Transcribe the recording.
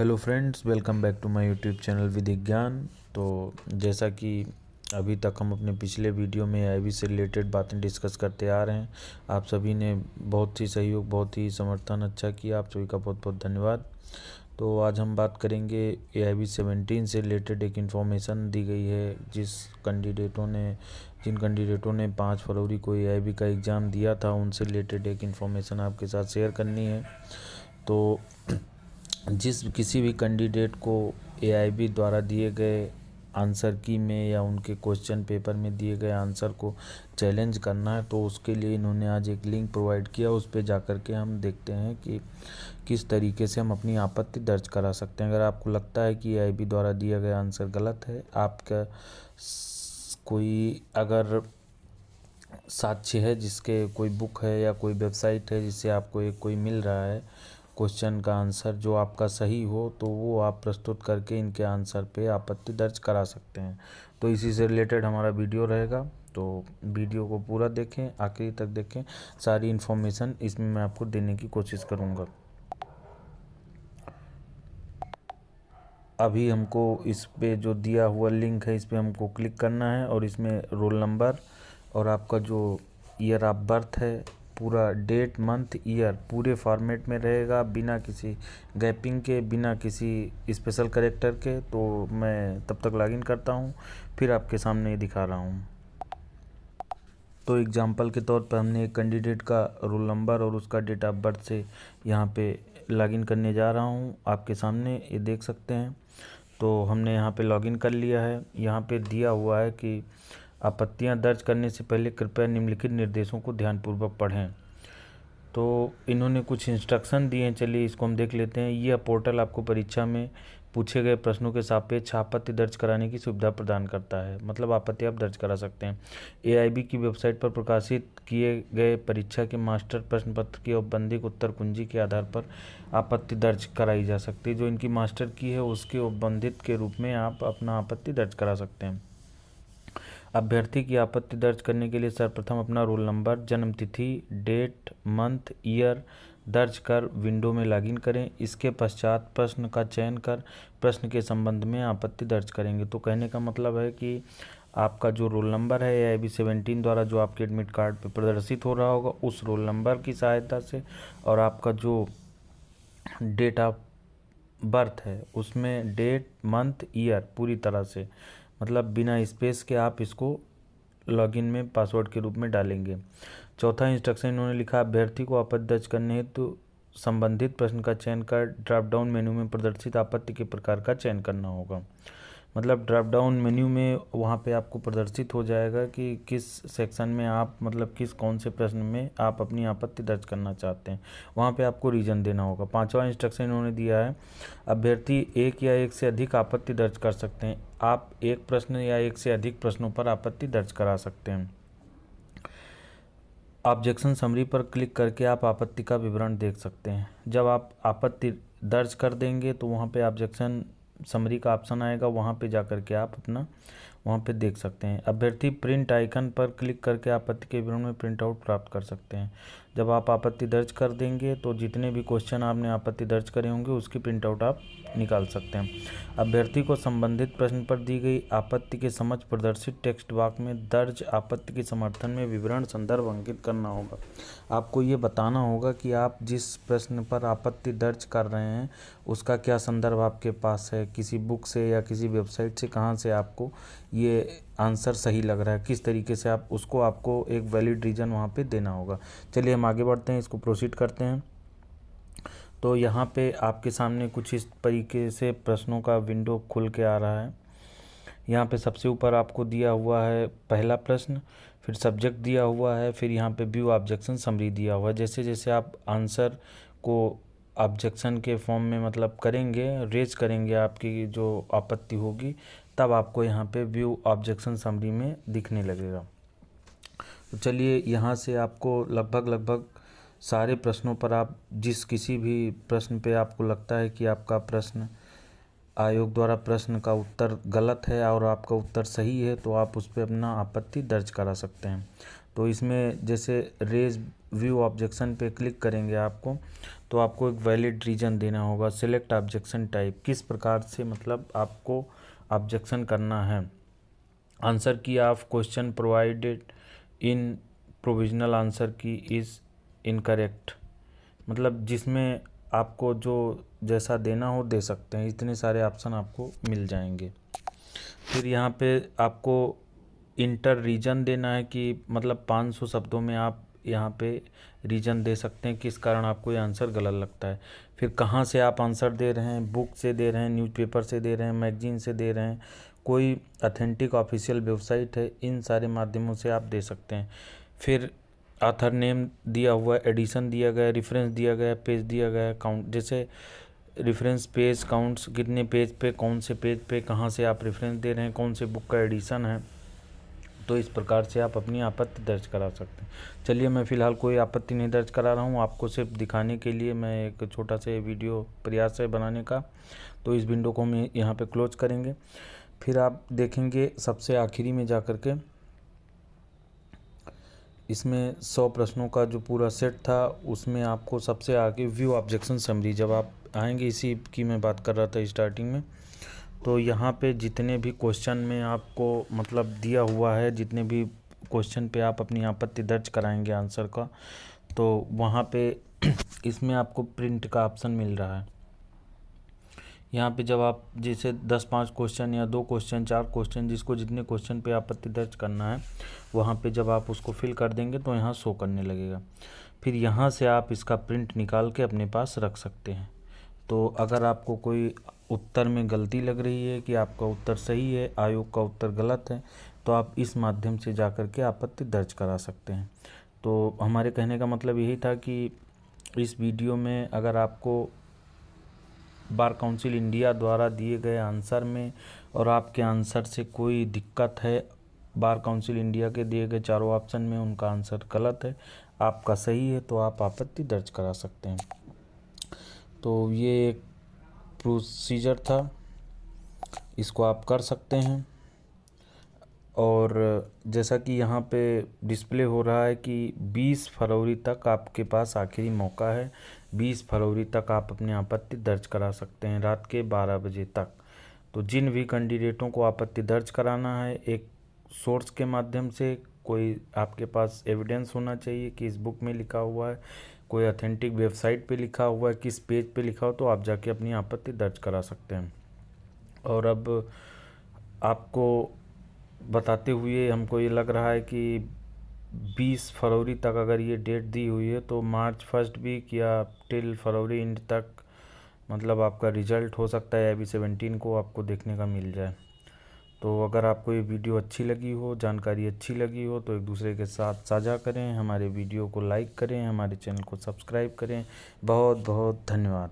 Hello friends, welcome back to my YouTube channel Vidhigyan. तो जैसा कि अभी तक हम अपने पिछले वीडियो में एआईबी से रिलेटेड बातें डिस्कस करते आ रहे हैं। आप सभी ने बहुत ही सहयोग, बहुत ही समर्थन अच्छा किया। आप सभी का बहुत बहुत धन्यवाद। तो आज हम बात करेंगे एआईबी 17 से रिलेटेड। एक इन्फॉर्मेशन दी गई है जिन कैंडिडेटों ने 5 फरवरी को एआईबी का एग्ज़ाम दिया था, उनसे रिलेटेड एक इन्फॉर्मेशन आपके साथ शेयर करनी है। तो किसी भी कैंडिडेट को एआईबी द्वारा दिए गए आंसर की में या उनके क्वेश्चन पेपर में दिए गए आंसर को चैलेंज करना है, तो उसके लिए इन्होंने आज एक लिंक प्रोवाइड किया। उस पर जाकर के हम देखते हैं कि किस तरीके से हम अपनी आपत्ति दर्ज करा सकते हैं। अगर आपको लगता है कि एआईबी द्वारा दिया गया आंसर गलत है, आपका कोई अगर साक्ष्य है, जिसके कोई बुक है या कोई वेबसाइट है जिससे आपको एक कोई मिल रहा है क्वेश्चन का आंसर जो आपका सही हो, तो वो आप प्रस्तुत करके इनके आंसर पे आपत्ति दर्ज करा सकते हैं। तो इसी से रिलेटेड हमारा वीडियो रहेगा, तो वीडियो को पूरा देखें, आखिरी तक देखें। सारी इन्फॉर्मेशन इसमें मैं आपको देने की कोशिश करूँगा। अभी हमको इस पे जो दिया हुआ लिंक है, इस पर हमको क्लिक करना है और इसमें रोल नंबर और आपका जो ईयर ऑफ बर्थ है, पूरा डेट मंथ ईयर पूरे फॉर्मेट में रहेगा, बिना किसी गैपिंग के, बिना किसी स्पेशल कैरेक्टर के। तो मैं तब तक लॉगिन करता हूँ, फिर आपके सामने दिखा रहा हूँ। तो एग्जांपल के तौर पर हमने एक कैंडिडेट का रोल नंबर और उसका डेट ऑफ बर्थ से यहाँ पे लॉगिन करने जा रहा हूँ। आपके सामने ये देख सकते हैं। तो हमने यहाँ पे लॉगिन कर लिया है। यहाँ पे दिया हुआ है कि आपत्तियाँ दर्ज करने से पहले कृपया निम्नलिखित निर्देशों को ध्यानपूर्वक पढ़ें। तो इन्होंने कुछ इंस्ट्रक्शन दिए हैं, चलिए इसको हम देख लेते हैं। यह पोर्टल आपको परीक्षा में पूछे गए प्रश्नों के सापेक्ष आपत्ति दर्ज कराने की सुविधा प्रदान करता है। मतलब आपत्ति आप दर्ज करा सकते हैं। एआईबी की वेबसाइट पर प्रकाशित किए गए परीक्षा के मास्टर प्रश्न पत्र की औपबंधिक उत्तर कुंजी के आधार पर आपत्ति दर्ज कराई जा सकती है। जो इनकी मास्टर की है, उसके औपबंधित के रूप में आप अपना आपत्ति दर्ज करा सकते हैं। अभ्यर्थी की आपत्ति दर्ज करने के लिए सर्वप्रथम अपना रोल नंबर, जन्म तिथि, डेट, मंथ, ईयर दर्ज कर विंडो में लॉगिन करें। इसके पश्चात प्रश्न का चयन कर प्रश्न के संबंध में आपत्ति दर्ज करेंगे। तो कहने का मतलब है कि आपका जो रोल नंबर है एआईबी 17 द्वारा जो आपके एडमिट कार्ड पे प्रदर्शित हो रहा होगा, उस रोल नंबर की सहायता से और आपका जो डेट ऑफ बर्थ है उसमें डेट, मंथ, ईयर पूरी तरह से, मतलब बिना स्पेस के आप इसको लॉगिन में पासवर्ड के रूप में डालेंगे। चौथा इंस्ट्रक्शन इन्होंने लिखा, अभ्यर्थी को आपत्ति दर्ज करने हेतु संबंधित प्रश्न का चयन कर ड्रॉप डाउन मेन्यू में प्रदर्शित आपत्ति के प्रकार का चयन करना होगा। मतलब ड्रॉप डाउन मेन्यू में वहाँ पे आपको प्रदर्शित हो जाएगा कि किस सेक्शन में आप, मतलब कौन से प्रश्न में आप अपनी आपत्ति दर्ज करना चाहते हैं। वहाँ पे आपको रीजन देना होगा। पांचवा इंस्ट्रक्शन इन्होंने दिया है, अभ्यर्थी एक या एक से अधिक आपत्ति दर्ज कर सकते हैं। आप एक प्रश्न या एक से अधिक प्रश्नों पर आपत्ति दर्ज करा सकते हैं। ऑब्जेक्शन समरी पर क्लिक करके आप आपत्ति का विवरण देख सकते हैं। जब आप आपत्ति दर्ज कर देंगे तो वहाँ पे ऑब्जेक्शन समरी का ऑप्शन आएगा, वहाँ पे जाकर के आप अपना वहाँ पे देख सकते हैं। अभ्यर्थी प्रिंट आइकन पर क्लिक करके आपत्ति के विवरण में प्रिंट आउट प्राप्त कर सकते हैं। जब आप आपत्ति दर्ज कर देंगे तो जितने भी क्वेश्चन आपने आपत्ति दर्ज करे होंगे उसकी प्रिंट आउट आप निकाल सकते हैं। अभ्यर्थी को संबंधित प्रश्न पर दी गई आपत्ति के समक्ष प्रदर्शित टेक्स्ट बॉक्स में दर्ज आपत्ति के समर्थन में विवरण संदर्भ अंकित करना होगा। आपको ये बताना होगा कि आप जिस प्रश्न पर आपत्ति दर्ज कर रहे हैं उसका क्या संदर्भ आपके पास है, किसी बुक से या किसी वेबसाइट से, कहाँ से आपको ये आंसर सही लग रहा है, किस तरीके से आप उसको, आपको एक वैलिड रीज़न वहाँ पे देना होगा। चलिए हम आगे बढ़ते हैं, इसको प्रोसीड करते हैं। तो यहाँ पे आपके सामने कुछ इस तरीके से प्रश्नों का विंडो खुल के आ रहा है। यहाँ पे सबसे ऊपर आपको दिया हुआ है पहला प्रश्न, फिर सब्जेक्ट दिया हुआ है, फिर यहाँ पे व्यू ऑब्जेक्शन समरी दिया हुआ है। जैसे जैसे आप आंसर को ऑब्जेक्शन के फॉर्म में मतलब करेंगे, रेज करेंगे आपकी जो आपत्ति होगी, तब आपको यहाँ पे व्यू ऑब्जेक्शन समरी में दिखने लगेगा। तो चलिए यहाँ से आपको लगभग सारे प्रश्नों पर आप किसी भी प्रश्न पे आपको लगता है कि आपका प्रश्न आयोग द्वारा प्रश्न का उत्तर गलत है और आपका उत्तर सही है, तो आप उस पर अपना आपत्ति दर्ज करा सकते हैं। तो इसमें जैसे रेज व्यू ऑब्जेक्शन पे क्लिक करेंगे आपको, तो आपको एक वैलिड रीज़न देना होगा। सिलेक्ट ऑब्जेक्शन टाइप, किस प्रकार से मतलब आपको ऑब्जेक्शन करना है। आंसर की of question provided in provisional answer की इज़ इनकरेक्ट, मतलब जिसमें आपको जो जैसा देना हो दे सकते हैं। इतने सारे ऑप्शन आपको मिल जाएंगे। फिर यहाँ पे आपको इंटर रीजन देना है कि मतलब 500 शब्दों में आप यहाँ पे रीजन दे सकते हैं किस कारण आपको ये आंसर गलत लगता है। फिर कहाँ से आप आंसर दे रहे हैं, बुक से दे रहे हैं, न्यूज़पेपर से दे रहे हैं, मैगजीन से दे रहे हैं, कोई अथेंटिक ऑफिशियल वेबसाइट है, इन सारे माध्यमों से आप दे सकते हैं। फिर ऑथर नेम दिया हुआ है, एडिशन दिया गया है, रेफरेंस दिया गया है, पेज दिया गया है, काउंट, जैसे रेफरेंस पेज काउंट्स कितने पेज पे, कौन से पेज पे, कहाँ से आप रेफरेंस दे रहे हैं, कौन से बुक का एडिशन है। तो इस प्रकार से आप अपनी आपत्ति दर्ज करा सकते हैं। चलिए, मैं फ़िलहाल कोई आपत्ति नहीं दर्ज करा रहा हूँ, आपको सिर्फ दिखाने के लिए मैं एक छोटा सा वीडियो प्रयास है बनाने का। तो इस विंडो को हम यहाँ पे क्लोज करेंगे। फिर आप देखेंगे सबसे आखिरी में जा कर के इसमें 100 प्रश्नों का जो पूरा सेट था, उसमें आपको सबसे आगे व्यू ऑब्जेक्शन समरी, जब आप आएंगे, इसी की मैं बात कर रहा था स्टार्टिंग में। तो यहाँ पे जितने भी क्वेश्चन में आपको मतलब दिया हुआ है, जितने भी क्वेश्चन पे आप अपनी आपत्ति दर्ज कराएंगे आंसर का, तो वहाँ पे इसमें आपको प्रिंट का ऑप्शन मिल रहा है। यहाँ पे जब आप जैसे 10-5 क्वेश्चन या 2 क्वेश्चन 4 क्वेश्चन, जिसको जितने क्वेश्चन पे आपत्ति दर्ज करना है, वहाँ पे जब आप उसको फिल कर देंगे तो यहाँ शो करने लगेगा। फिर यहाँ से आप इसका प्रिंट निकाल के अपने पास रख सकते हैं। तो अगर आपको कोई उत्तर में गलती लग रही है कि आपका उत्तर सही है, आयोग का उत्तर गलत है, तो आप इस माध्यम से जा कर के आपत्ति दर्ज करा सकते हैं। तो हमारे कहने का मतलब यही था कि इस वीडियो में अगर आपको बार काउंसिल इंडिया द्वारा दिए गए आंसर में और आपके आंसर से कोई दिक्कत है, बार काउंसिल इंडिया के दिए गए चारों ऑप्शन में उनका आंसर गलत है, आपका सही है, तो आप आपत्ति दर्ज करा सकते हैं। तो ये एक प्रोसीजर था, इसको आप कर सकते हैं। और जैसा कि यहाँ पे डिस्प्ले हो रहा है कि 20 फरवरी तक आपके पास आखिरी मौका है। 20 फरवरी तक आप अपनी आपत्ति दर्ज करा सकते हैं, रात के 12 बजे तक। तो जिन भी कैंडिडेटों को आपत्ति दर्ज कराना है, एक सोर्स के माध्यम से कोई आपके पास एविडेंस होना चाहिए कि इस बुक में लिखा हुआ है, कोई अथेंटिक वेबसाइट पे लिखा हुआ है, किस पेज पे लिखा हो, तो आप जाके अपनी आपत्ति दर्ज करा सकते हैं। और अब आपको बताते हुए हमको ये लग रहा है कि 20 फरवरी तक अगर ये डेट दी हुई है, तो मार्च फर्स्ट वीक या टिल फरवरी एंड तक मतलब आपका रिजल्ट हो सकता है अभी 17 को आपको देखने का मिल जाए। तो अगर आपको ये वीडियो अच्छी लगी हो, जानकारी अच्छी लगी हो, तो एक दूसरे के साथ साझा करें, हमारे वीडियो को लाइक करें, हमारे चैनल को सब्सक्राइब करें। बहुत बहुत धन्यवाद।